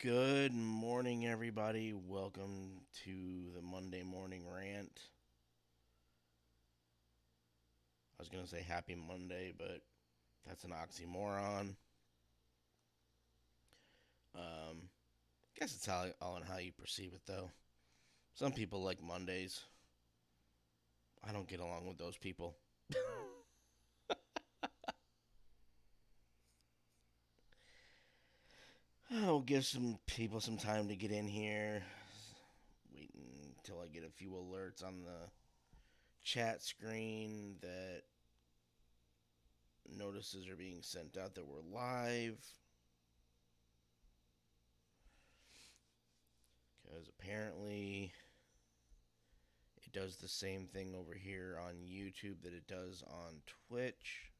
Good morning, everybody. Welcome to the Monday morning rant. I was going to say happy Monday, but that's an oxymoron. Guess it's all on how you perceive it, though. Some people like Mondays. I don't get along with those people. I'll give some people some time to get in here. Waiting until I get a few alerts on the chat screen that notices are being sent out that we're live. Because apparently it does the same thing over here on YouTube that it does on Twitch.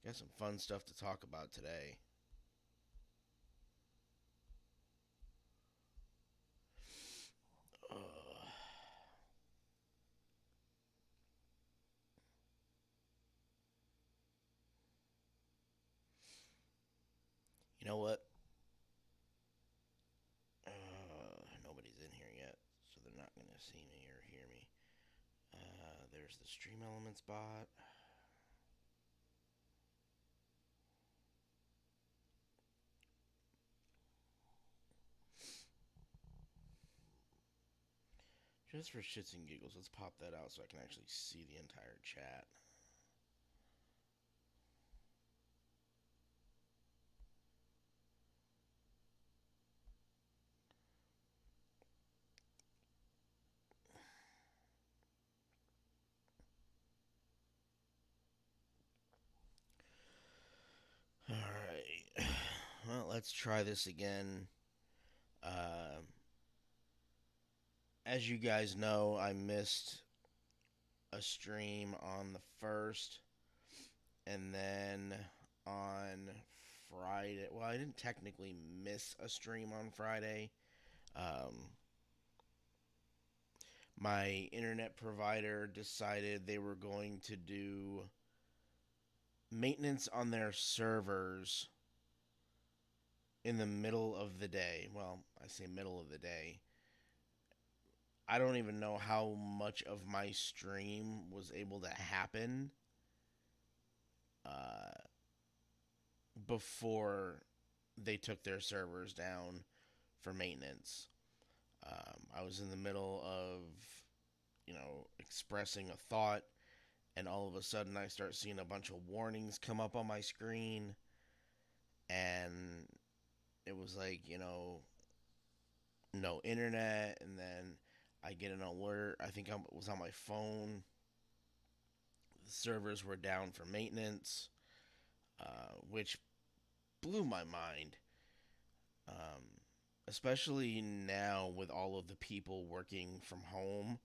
Got some fun stuff to talk about today. Uh, you know what? Nobody's in here yet, so they're not going to see me or hear me. There's the Stream Elements bot. Just for shits and giggles, let's pop that out so I can actually see the entire chat. Alright. Well, let's try this again. Uh, as you guys know, I missed a stream on the 1st, and then on Friday. Well, I didn't technically miss a stream on Friday. Um, my internet provider decided they were going to do maintenance on their servers in the middle of the day. Well, I say middle of the day. I don't even know how much of my stream was able to happen uh, before they took their servers down for maintenance. I was in the middle of, expressing a thought, and all of a sudden I start seeing a bunch of warnings come up on my screen, and it was like, no internet, and then I get an alert. I think I was on my phone. The servers were down for maintenance, which blew my mind. Um, Especially now with all of the people working from home,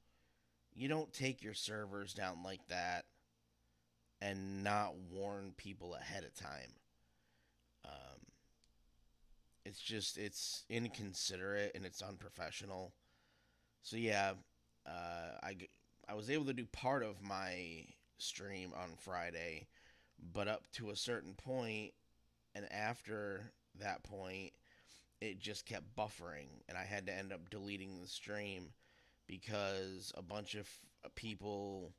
you don't take your servers down like that and not warn people ahead of time. Um, it's inconsiderate and it's unprofessional. So yeah, I was able to do part of my stream on Friday, but up to a certain point, and after that point, it just kept buffering, and I had to end up deleting the stream because a bunch of people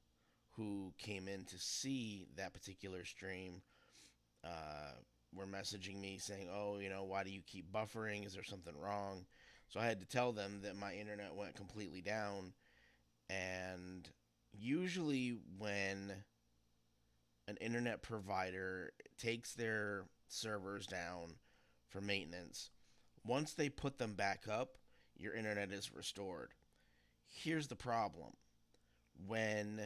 who came in to see that particular stream uh, were messaging me saying, "Oh, why do you keep buffering? Is there something wrong?" So I had to tell them that my internet went completely down. And usually, when an internet provider takes their servers down for maintenance, once they put them back up, your internet is restored. Here's the problem: when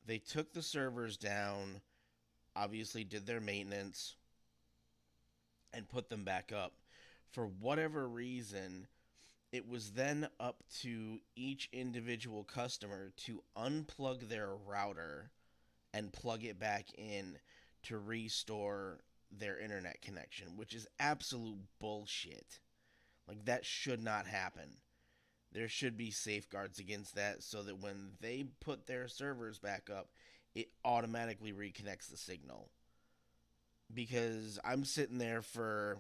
they took the servers down, obviously did their maintenance, and put them back up, for whatever reason, it was then up to each individual customer to unplug their router and plug it back in to restore their internet connection, which is absolute bullshit. Like, that should not happen. There should be safeguards against that so that when they put their servers back up, it automatically reconnects the signal. Because I'm sitting there for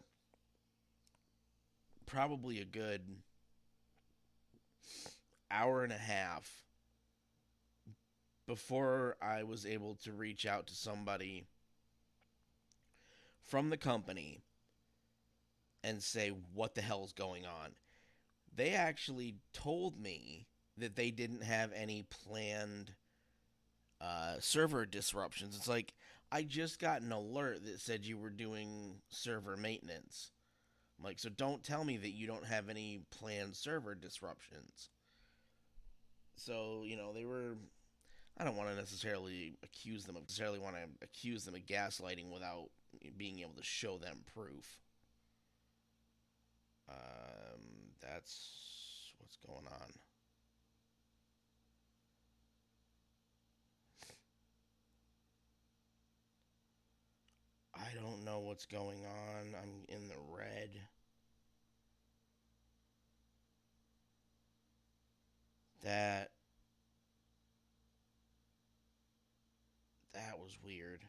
probably a good hour and a half before I was able to reach out to somebody from the company and say, what the hell's going on? They actually told me that they didn't have any planned server disruptions. It's like, I just got an alert that said you were doing server maintenance. I'm like, so don't tell me that you don't have any planned server disruptions. So, they were. I don't want to necessarily accuse them of gaslighting without being able to show them proof. That's what's going on. I don't know what's going on. I'm in the red. That that was weird.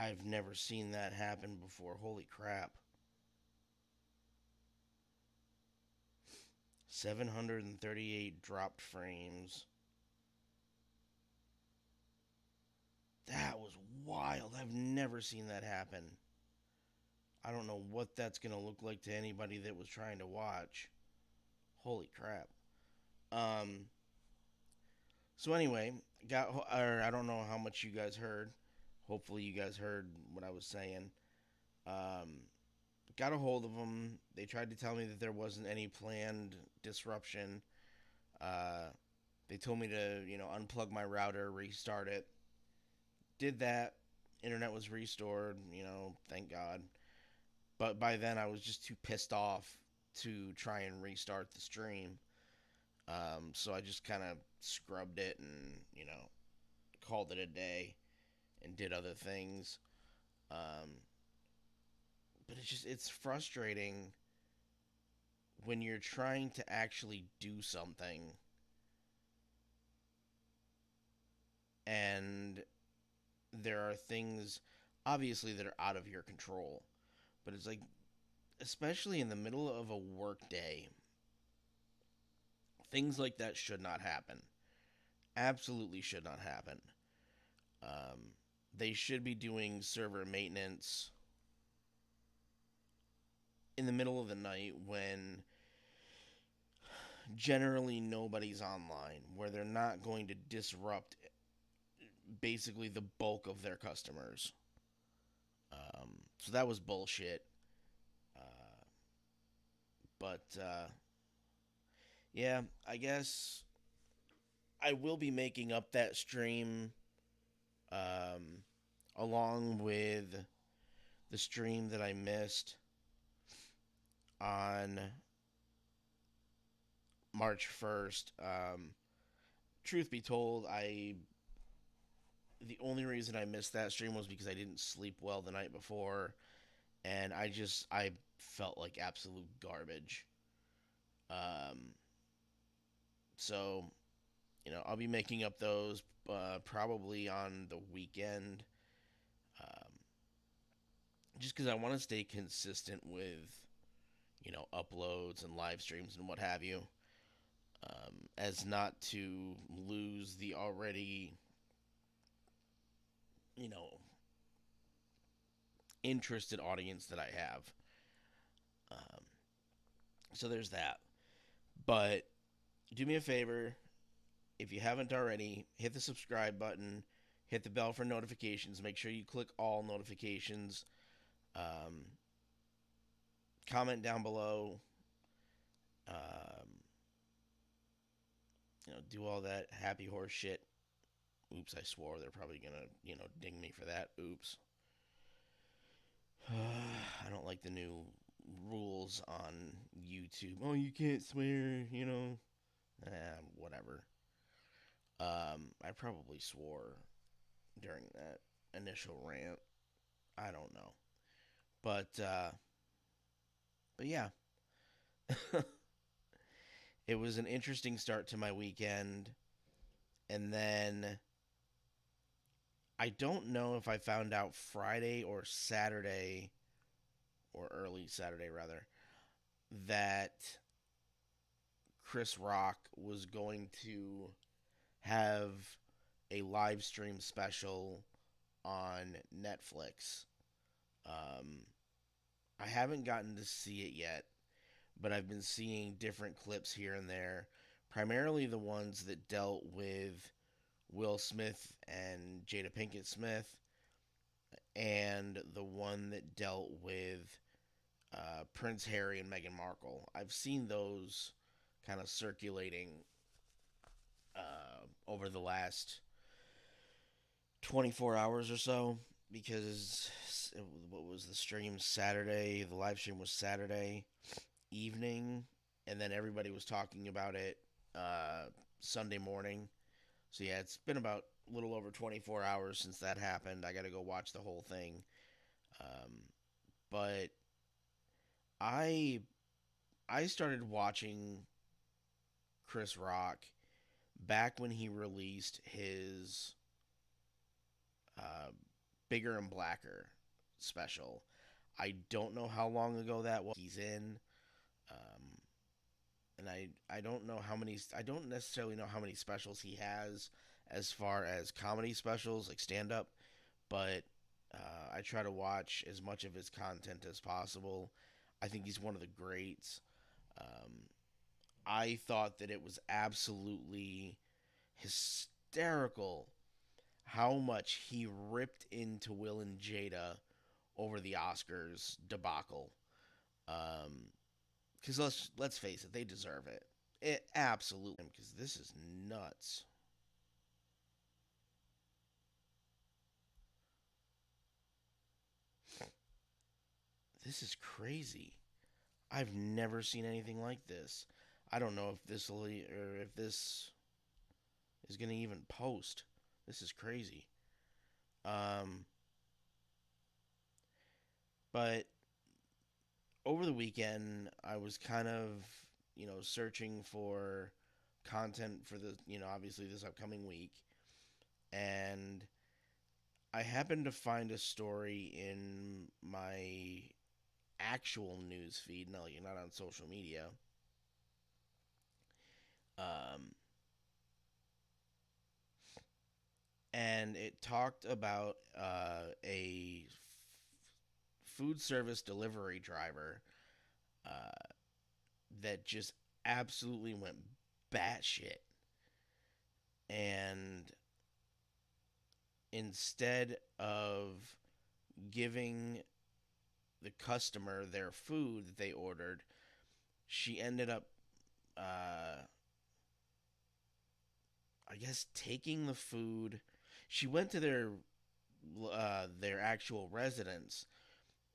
I've never seen that happen before. Holy crap. 738 dropped frames. That was wild. I've never seen that happen. I don't know what that's going to look like to anybody that was trying to watch. Holy crap. Um so anyway, I don't know how much you guys heard. Hopefully you guys heard what I was saying. Um got a hold of them. They tried to tell me that there wasn't any planned disruption. Uh they told me to, unplug my router, restart it. Did that. Internet was restored, thank God. But by then I was just too pissed off to try and restart the stream. So I just kind of scrubbed it and, called it a day and did other things. Um, but it's frustrating when you're trying to actually do something and there are things obviously that are out of your control. But it's like, especially in the middle of a work day, things like that should not happen. Absolutely should not happen. Um, they should be doing server maintenance in the middle of the night when generally nobody's online, where they're not going to disrupt basically the bulk of their customers. So that was bullshit. Uh, but yeah, I guess I will be making up that stream um, along with the stream that I missed on March 1st. Truth be told, the only reason I missed that stream was because I didn't sleep well the night before, and I felt like absolute garbage. Um, so I'll be making up those probably on the weekend, um, just because I want to stay consistent with uploads and live streams and what have you, as not to lose the already you know interested audience that I have. Um, so there's that. But do me a favor, if you haven't already, hit the subscribe button, hit the bell for notifications. Make sure you click all notifications. Um, Comment down below. Um, do all that happy horse shit. Oops, I swore. They're probably gonna, ding me for that. Oops. I don't like the new rules on YouTube. Oh, you can't swear, whatever. I probably swore during that initial rant. I don't know. But yeah. It was an interesting start to my weekend. And then I don't know if I found out Friday or Saturday, or early Saturday rather, that Chris Rock was going to have a live stream special on Netflix. Um, I haven't gotten to see it yet, but I've been seeing different clips here and there, primarily the ones that dealt with Will Smith and Jada Pinkett Smith, and the one that dealt with Prince Harry and Meghan Markle. I've seen those kind of circulating over the last 24 hours or so because what was the stream Saturday? The live stream was Saturday evening, and then everybody was talking about it Sunday morning. So yeah, it's been about a little over 24 hours since that happened. I got to go watch the whole thing. Um, but I I started watching Chris Rock back when he released his uh, Bigger and Blacker special. I don't know how long ago that was. He's in, um, and I don't know how many. I don't necessarily know how many specials he has as far as comedy specials, like stand up. But I try to watch as much of his content as possible. I think he's one of the greats. Um, I thought that it was absolutely hysterical how much he ripped into Will and Jada over the Oscars debacle. Because let's face it, they deserve it. It absolutely, because this is nuts. This is crazy. I've never seen anything like this. I don't know if this will or if this is gonna even post. This is crazy. Um, but over the weekend, I was kind of searching for content for the obviously this upcoming week, and I happened to find a story in my actual news feed. No, you're not on social media. Um, and it talked about a food service delivery driver uh, that just absolutely went batshit. And instead of giving the customer their food that they ordered, she ended up, uh, I guess, taking the food. She went to their actual residence,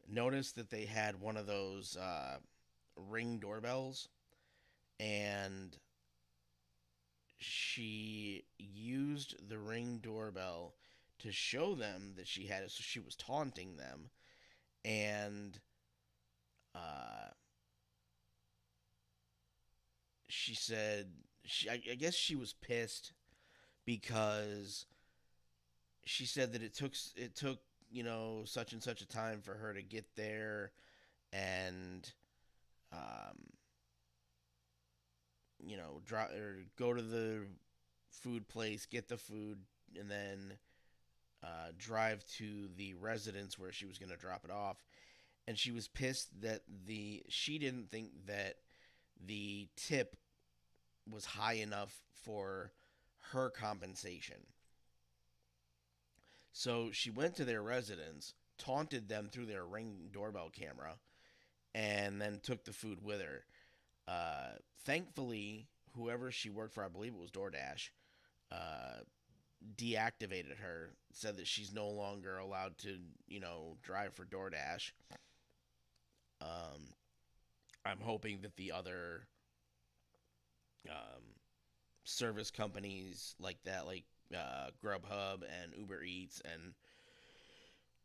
noticed that they had one of those ring doorbells, and she used the ring doorbell to show them that she had it. So she was taunting them, and uh, she said I guess she was pissed because she said that it took such and such a time for her to get there, and um, go to the food place, get the food, and then drive to the residence where she was going to drop it off. And she was pissed that she didn't think that the tip was high enough for her compensation. So she went to their residence, taunted them through their ring doorbell camera, and then took the food with her. Thankfully, whoever she worked for, I believe it was DoorDash, uh, deactivated her, said that she's no longer allowed to, drive for DoorDash. Um, I'm hoping that the other um, service companies like that, like Grubhub and Uber Eats and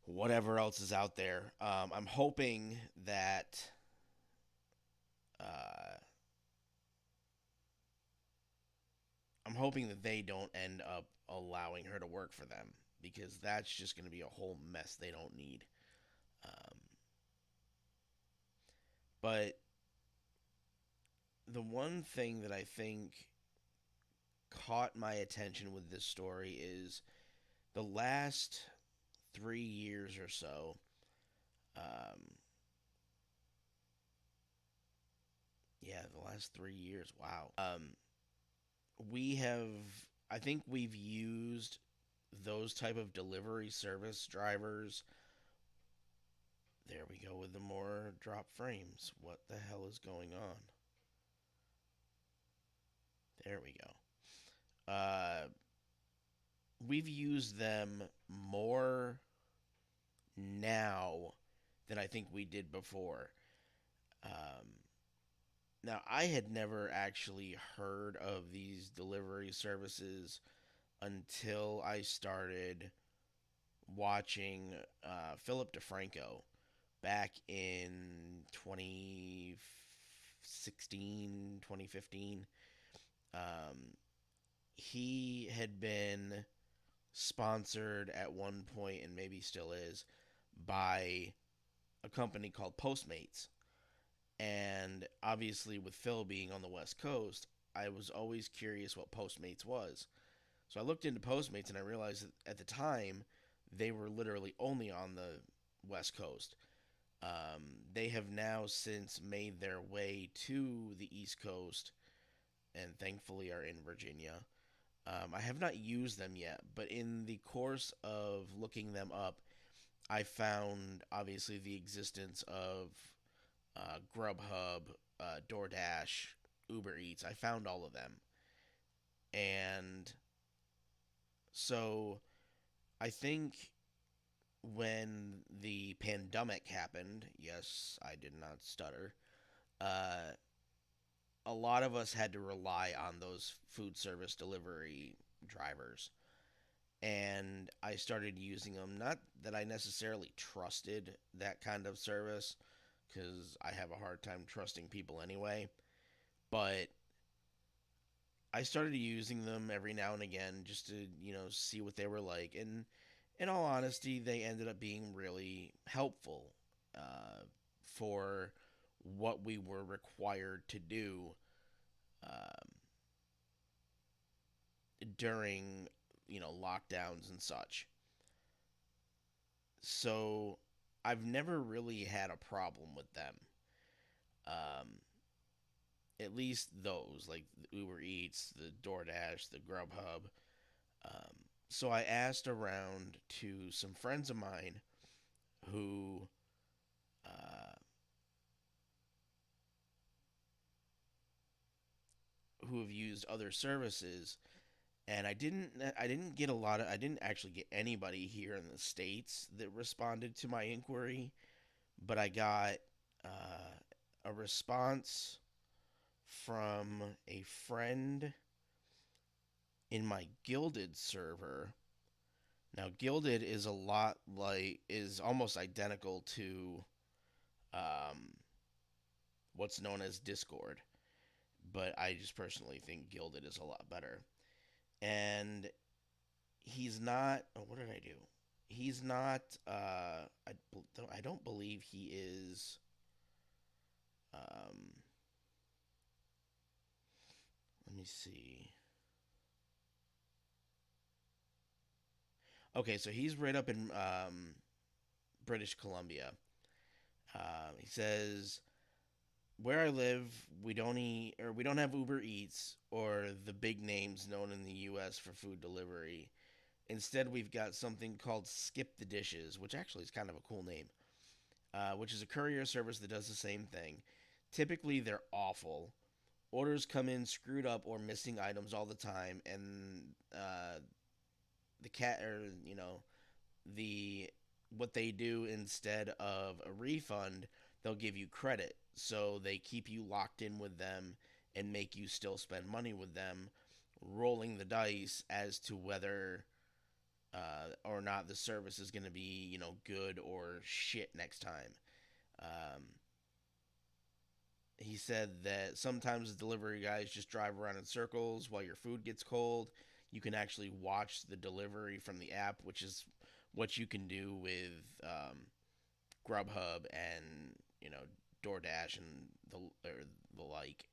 whatever else is out there, I'm hoping that uh, I'm hoping that they don't end up allowing her to work for them because that's just going to be a whole mess they don't need. Um, but the one thing that I think caught my attention with this story is the last 3 years or so. Um, yeah, the last 3 years. Wow. We have, I think we've used those type of delivery service drivers. There we go with the more drop frames. What the hell is going on? There we go. We've used them more now than I think we did before. Um, Now, I had never actually heard of these delivery services until I started watching Philip DeFranco back in 2016, 2015. Um, he had been sponsored at one point, and maybe still is, by a company called Postmates. And obviously, with Phil being on the West Coast, I was always curious what Postmates was. So I looked into Postmates and I realized that at the time, they were literally only on the West Coast. They have now since made their way to the East Coast and thankfully are in Virginia. I have not used them yet, but in the course of looking them up, I found obviously the existence of Grubhub, DoorDash, Uber Eats. I found all of them. And so I think when the pandemic happened, yes, I did not stutter, uh, a lot of us had to rely on those food service delivery drivers. And I started using them. Not that I necessarily trusted that kind of service, because I have a hard time trusting people anyway. But I started using them every now and again just to, see what they were like. And in all honesty, they ended up being really helpful for what we were required to do um, during, lockdowns and such. So I've never really had a problem with them. Um, at least those, like the Uber Eats, the DoorDash, the Grubhub. Um, so I asked around to some friends of mine who uh, who have used other services, and I didn't get a lot of I didn't actually get anybody here in the states that responded to my inquiry, but I got a response from a friend in my Gilded server. Now, Gilded is a lot like is almost identical to um, what's known as Discord, but I just personally think Gilded is a lot better. And he's not. Oh, what did I do? He's not. I don't believe he is. Um, Let me see. Okay, so he's right up in British Columbia. He says, "Where I live, we don't have Uber Eats or the big names known in the U.S. for food delivery. Instead, we've got something called Skip the Dishes, which actually is kind of a cool name, which is a courier service that does the same thing. Typically, they're awful. Orders come in screwed up or missing items all the time, and the cat or the what they do instead of a refund, they'll give you credit. So they keep you locked in with them and make you still spend money with them, rolling the dice as to whether or not the service is going to be, good or shit next time. Um, he said that sometimes the delivery guys just drive around in circles while your food gets cold. you can actually watch the delivery from the app, which is what you can do with Grubhub and DoorDash and the like.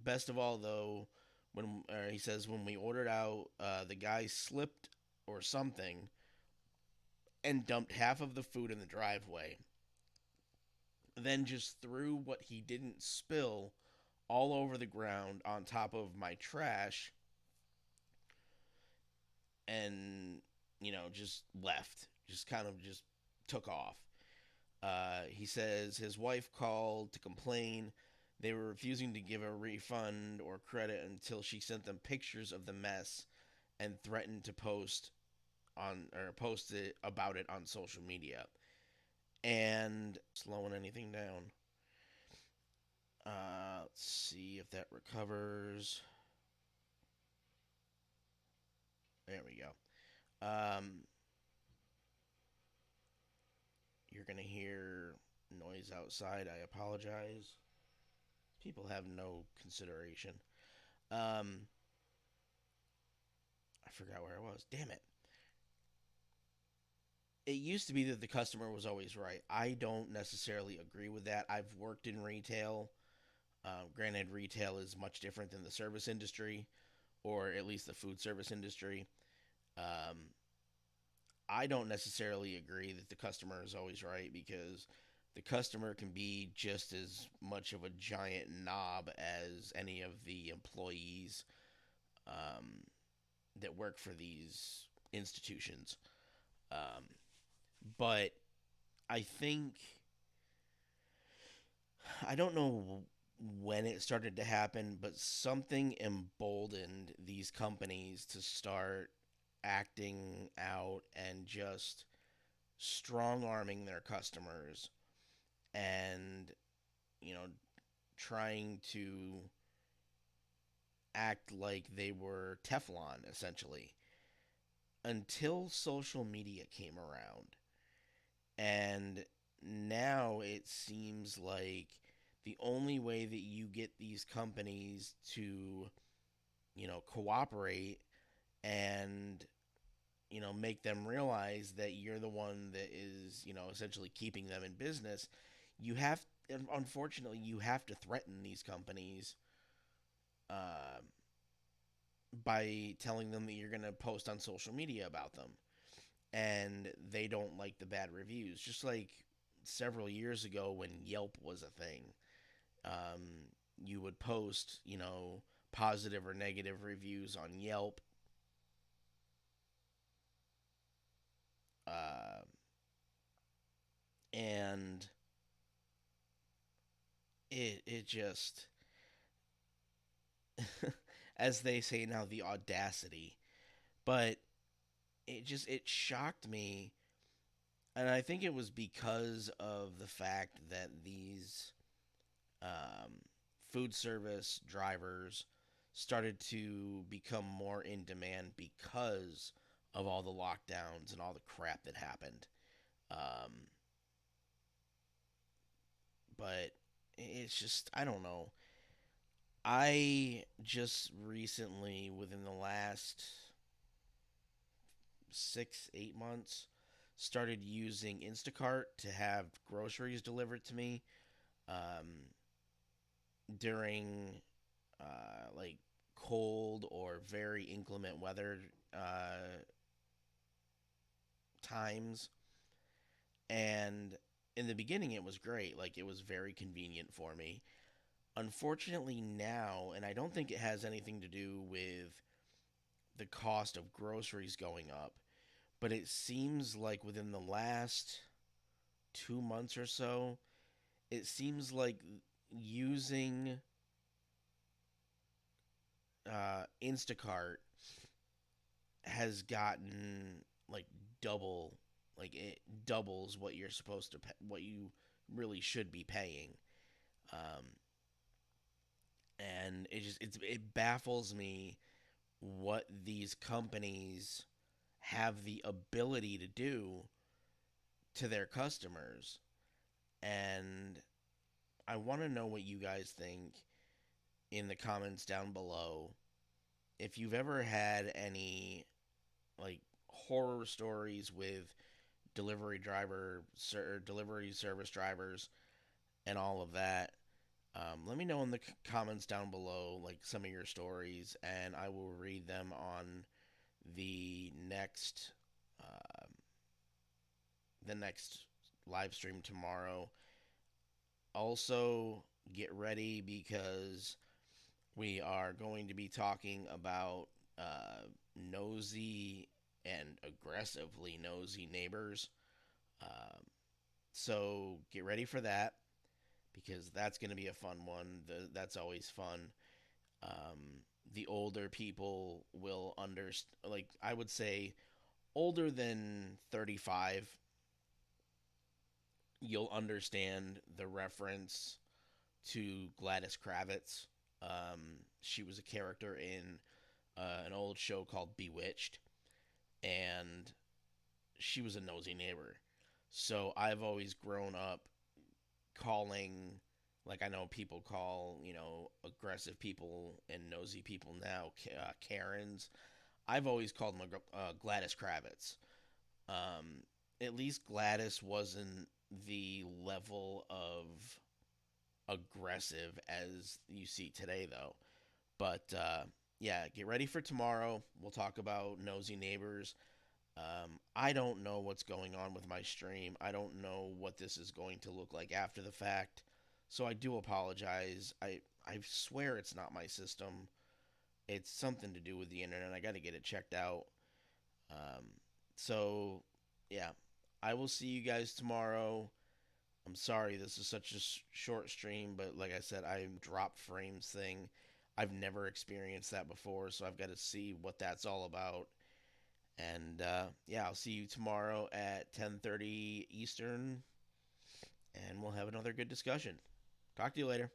Best of all, though, when he says when we ordered out, the guy slipped or something and dumped half of the food in the driveway, then just threw what he didn't spill all over the ground on top of my trash, and just left, just kind of just took off. He says his wife called to complain. They were refusing to give a refund or credit until she sent them pictures of the mess and threatened to post it about it on social media. And slowing anything down. Let's see if that recovers. There we go. You're gonna hear noise outside. I apologize. People have no consideration. Um, I forgot where I was. Damn it. It used to be that the customer was always right. I don't necessarily agree with that. I've worked in retail. Granted, retail is much different than the service industry, or at least the food service industry. Um, I don't necessarily agree that the customer is always right, because the customer can be just as much of a giant knob as any of the employees um, that work for these institutions. Um, but I think, I don't know when it started to happen, but something emboldened these companies to start acting out and just strong arming their customers, and you know trying to act like they were Teflon, essentially, until social media came around. And now it seems like the only way that you get these companies to cooperate and make them realize that you're the one that is essentially keeping them in business, you have unfortunately you have to threaten these companies uh, by telling them that you're going to post on social media about them, and they don't like the bad reviews. Just like several years ago when Yelp was a thing, you would post positive or negative reviews on Yelp, uh, and it just as they say now, the audacity. But it shocked me, and I think it was because of the fact that these um, food service drivers started to become more in demand because of all the lockdowns and all the crap that happened. Um, but it's just, I don't know. I just recently, within the last 6, 8 months, started using Instacart to have groceries delivered to me um, during like cold or very inclement weather times. And in the beginning, it was great. Like, it was very convenient for me. Unfortunately, now, and I don't think it has anything to do with the cost of groceries going up, but it seems like within the last 2 months or so, it seems like using Instacart has gotten like double, like it doubles what you're supposed to pay, what you really should be paying. Um, and it baffles me what these companies have the ability to do to their customers. And I want to know what you guys think in the comments down below. if you've ever had any like horror stories with delivery service drivers and all of that, let me know in the comments down below, like some of your stories, and I will read them on the next uh, the next live stream tomorrow. Also, get ready because we are going to be talking about nosy and aggressively nosy neighbors. Um, so get ready for that because that's going to be a fun one. That's always fun. The older people will understand, like, I would say older than 35, you'll understand the reference to Gladys Kravitz. She was a character in an old show called Bewitched, and she was a nosy neighbor. So I've always grown up calling, like I know people call, aggressive people and nosy people now Karens. I've always called them Gladys Kravitz. Um, at least Gladys wasn't the level of aggressive as you see today, though. But yeah, get ready for tomorrow. We'll talk about nosy neighbors. I don't know what's going on with my stream. I don't know what this is going to look like after the fact. So I do apologize. I swear it's not my system. It's something to do with the internet. I got to get it checked out. Um, so yeah, I will see you guys tomorrow. I'm sorry this is such a short stream, but like I said, I drop frames thing. I've never experienced that before, so I've got to see what that's all about. And yeah, I'll see you tomorrow at 10:30 Eastern, and we'll have another good discussion. Talk to you later.